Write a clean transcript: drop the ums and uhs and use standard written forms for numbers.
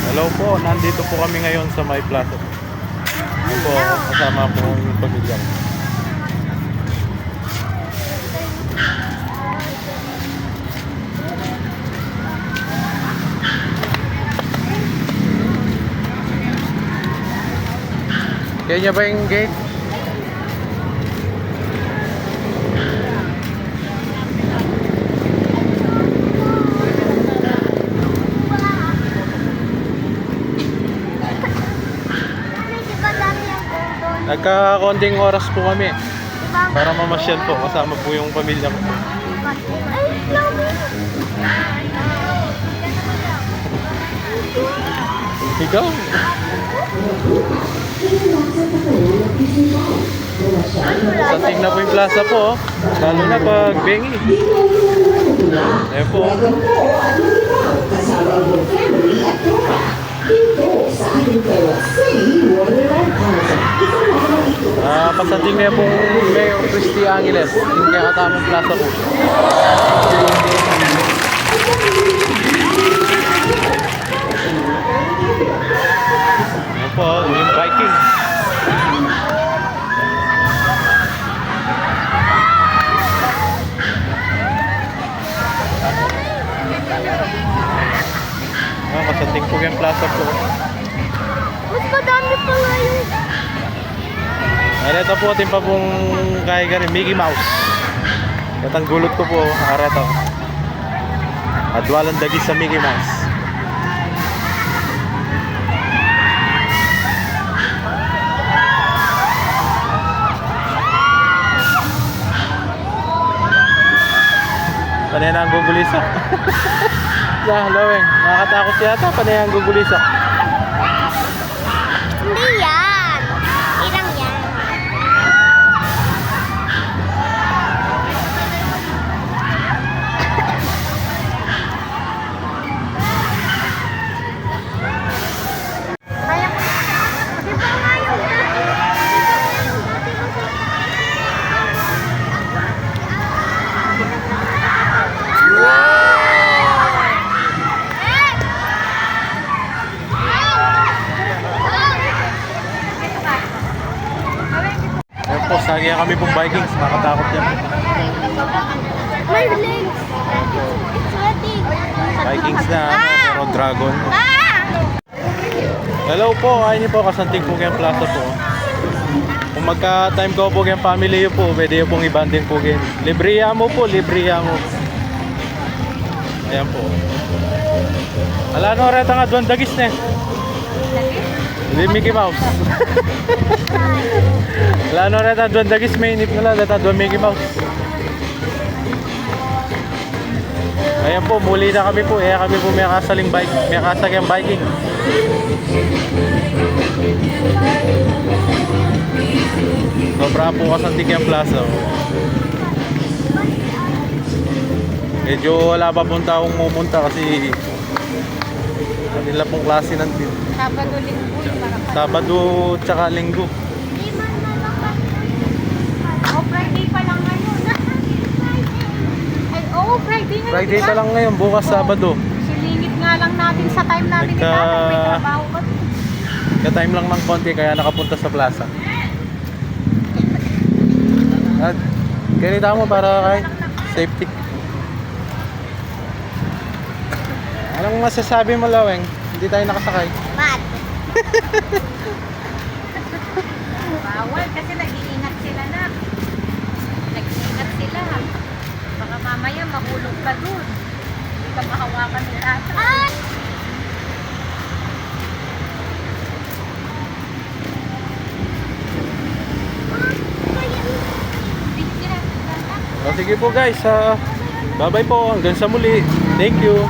Hello po, nandito po kami ngayon sa May Plaza. Ito po, kasama po yung pamilya ko. Kaya niya ba yung gate? Nagka-konting oras po kami para mamasyal po, kasama po yung pamilya ko. Ikaw? Sating na po yung plaza po, lalo na pag bengi. Ayan po. Pasating na po Mayor Christy Angeles, yung kaya katamang plaza po. Ayan po, yung biking. Pasating po yung plaza po. Mas madami pa nga yun. Areta po atin pa pong kaya rin Mickey Mouse. At ang gulot ko po, areta. At walang dagis sa Mickey Mouse. Panay na ang gugulisa. Sa laweng, nakakatakot yata, panay ang gugulisa. Hindi yan. Ilang yan. Kaya ko. Di ba nga yung dati? Ayan po, sagya kami pong Vikings, nakatakot yan. My legs. It's sweating. Vikings na, pero dragon. Hello po, ayun niyo po, kasanting po kayong plaza po. Kung magka-time ko po kayong family yun po, pwede yung pong ibanding po kayo. Libriya mo po, libriya mo. Ayan po. Ala no, reta nga, doon dagis na eh. Hindi Mickey Mouse. Ala no, reta doon dagis, may inip nila, reta doon Mickey Mouse. Ayan po, muli na kami po. Kami po may kasaling bike, may kasagyang biking. Sobra po kasantik yung plaza. Medyo wala pa pong taong pumunta kasi kanila pong klase nantin. Sabado, linggo. Sabado tsaka linggo. Oh, Friday pa lang ngayon. Ay, oh, Friday ngayon. Friday pa lang ngayon, bukas Sabado. Silingit nga lang natin sa time natin ni Tatay. May trabaho ka. Ka-time lang ng konti kaya nakapunta sa plaza. At ganito mo para kay safety. Anong masasabi mo, Laweng? Hindi tayo nakasakay. Bad. Bawal kasi nag-iingat sila na. Nag-iingat sila. Baka mamaya mahulog ka dun. Hindi ka mahawakan ni Tatay. O sige po guys, bye bye po, hanggang sa muli. Thank you.